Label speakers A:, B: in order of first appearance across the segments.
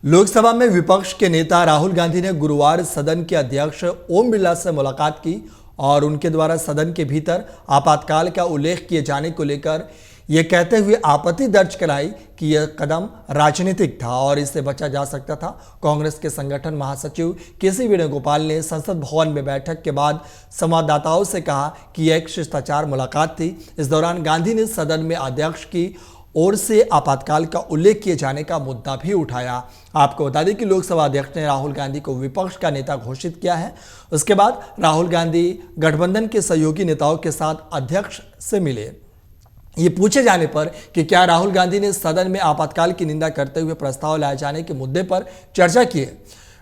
A: लोकसभा में विपक्ष के नेता राहुल गांधी ने गुरुवार सदन के अध्यक्ष ओम बिरला से मुलाकात की और उनके द्वारा सदन के भीतर आपातकाल का उल्लेख किए जाने को लेकर यह कहते हुए आपत्ति दर्ज कराई कि यह कदम राजनीतिक था और इससे बचा जा सकता था। कांग्रेस के संगठन महासचिव केसी वेणुगोपाल ने संसद भवन में बैठक के बाद संवाददाताओं से कहा कि यह एक शिष्टाचार मुलाकात थी। इस दौरान गांधी ने सदन में अध्यक्ष की ओर से आपातकाल का उल्लेख किए जाने का मुद्दा भी उठाया। आपको बता दें कि लोकसभा अध्यक्ष ने राहुल गांधी को विपक्ष का नेता घोषित किया है। उसके बाद राहुल गांधी गठबंधन के सहयोगी नेताओं के साथ अध्यक्ष से मिले। ये पूछे जाने पर कि क्या राहुल गांधी ने सदन में आपातकाल की निंदा करते हुए प्रस्ताव लाए जाने के मुद्दे पर चर्चा की है,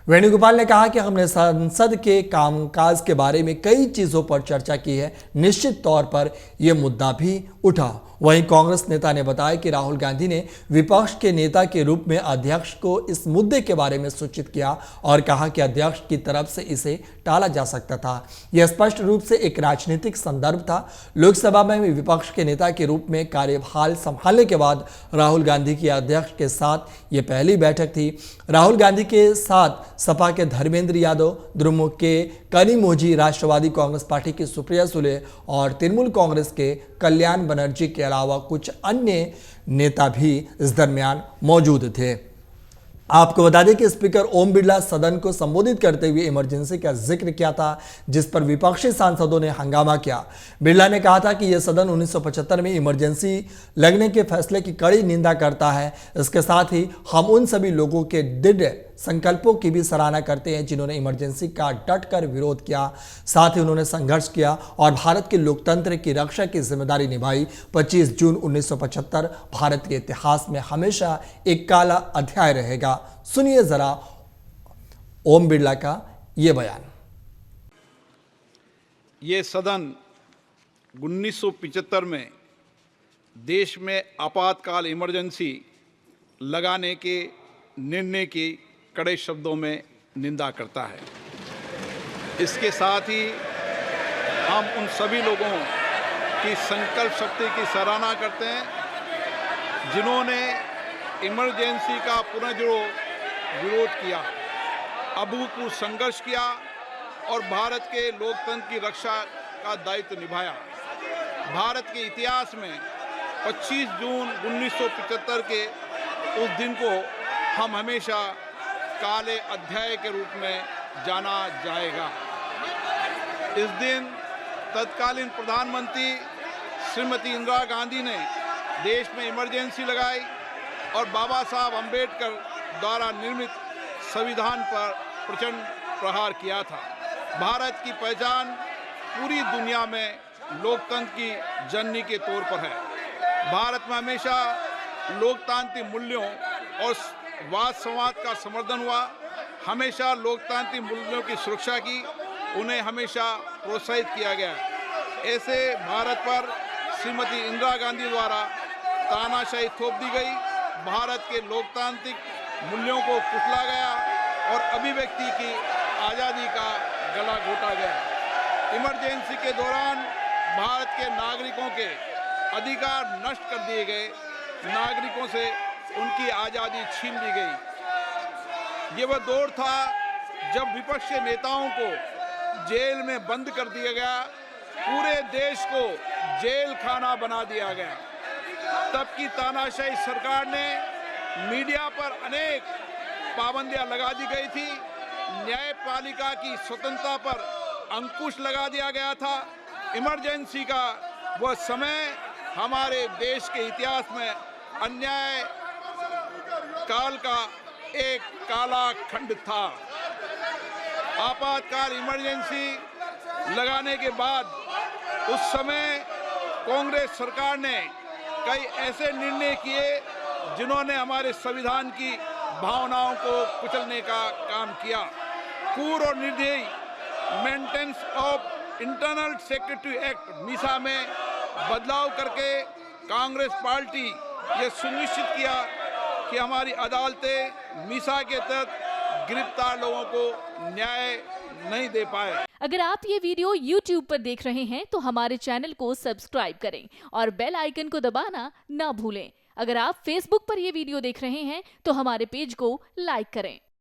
A: वेणुगोपाल ने कहा कि हमने संसद के कामकाज के बारे में कई चीजों पर चर्चा की है। निश्चित तौर पर यह मुद्दा भी उठा। वहीं कांग्रेस नेता ने बताया कि राहुल गांधी ने विपक्ष के नेता के रूप में अध्यक्ष को इस मुद्दे के बारे में सूचित किया और कहा कि अध्यक्ष की तरफ से इसे टाला जा सकता था। यह स्पष्ट रूप से एक राजनीतिक संदर्भ था। लोकसभा में विपक्ष के नेता के रूप में कार्यभार संभालने के बाद राहुल गांधी की अध्यक्ष के साथ यह पहली बैठक थी। राहुल गांधी के साथ सपा के धर्मेंद्र यादव, द्रमुक के कनिमोझी, राष्ट्रवादी कांग्रेस पार्टी की सुप्रिया सुले और तृणमूल कांग्रेस के कल्याण बनर्जी के अलावा कुछ अन्य नेता भी इस दरमियान मौजूद थे। आपको बता दें कि स्पीकर ओम बिरला सदन को संबोधित करते हुए इमरजेंसी का जिक्र किया था, जिस पर विपक्षी सांसदों ने हंगामा किया। बिरला ने कहा था कि यह सदन 1975 में इमरजेंसी लगने के फैसले की कड़ी निंदा करता है। इसके साथ ही हम उन सभी लोगों के दृढ़ संकल्पों की भी सराहना करते हैं जिन्होंने इमरजेंसी का डटकर विरोध किया। साथ ही उन्होंने संघर्ष किया और भारत के लोकतंत्र की रक्षा की जिम्मेदारी निभाई। 25 जून 1975 भारत के इतिहास में हमेशा एक काला अध्याय रहेगा। सुनिए जरा ओम बिरला का यह बयान।
B: ये सदन 1975 में देश में आपातकाल इमरजेंसी लगाने के निर्णय की कड़े शब्दों में निंदा करता है। इसके साथ ही हम उन सभी लोगों की संकल्प शक्ति की सराहना करते हैं जिन्होंने इमरजेंसी का पुनर्जोर विरोध किया, अभूतपूर्व संघर्ष किया और भारत के लोकतंत्र की रक्षा का दायित्व निभाया। भारत के इतिहास में 25 जून 1975 के उस दिन को हम हमेशा काले अध्याय के रूप में जाना जाएगा। इस दिन तत्कालीन प्रधानमंत्री श्रीमती इंदिरा गांधी ने देश में इमरजेंसी लगाई और बाबा साहब अंबेडकर द्वारा निर्मित संविधान पर प्रचंड प्रहार किया था। भारत की पहचान पूरी दुनिया में लोकतंत्र की जननी के तौर पर है। भारत में हमेशा लोकतांत्रिक मूल्यों और वाद संवाद का समर्थन हुआ। हमेशा लोकतांत्रिक मूल्यों की सुरक्षा की, उन्हें हमेशा प्रोत्साहित किया गया। ऐसे भारत पर श्रीमती इंदिरा गांधी द्वारा तानाशाही थोप दी गई, भारत के लोकतांत्रिक मूल्यों को कुचला गया और अभिव्यक्ति की आज़ादी का गला घोटा गया। इमरजेंसी के दौरान भारत के नागरिकों के अधिकार नष्ट कर दिए गए, नागरिकों से उनकी आज़ादी छीन ली गई। ये वह दौर था जब विपक्ष के नेताओं को जेल में बंद कर दिया गया, पूरे देश को जेल खाना बना दिया गया। तब की तानाशाही सरकार ने मीडिया पर अनेक पाबंदियां लगा दी गई थी, न्यायपालिका की स्वतंत्रता पर अंकुश लगा दिया गया था। इमरजेंसी का वह समय हमारे देश के इतिहास में अन्याय काल का एक काला खंड था। आपातकाल इमरजेंसी लगाने के बाद उस समय कांग्रेस सरकार ने कई ऐसे निर्णय किए जिन्होंने हमारे संविधान की भावनाओं को कुचलने का काम किया। पूर्व और निर्दयी maintenance of internal secretary act Misa में बदलाव करके कांग्रेस पार्टी ये सुनिश्चित किया कि हमारी अदालतें मीसा के तहत गिरफ्तार लोगों को न्याय नहीं दे पाए।
C: अगर आप ये वीडियो YouTube पर देख रहे हैं तो हमारे चैनल को सब्सक्राइब करें और बेल आइकन को दबाना ना भूलें। अगर आप Facebook पर ये वीडियो देख रहे हैं तो हमारे पेज को लाइक करें।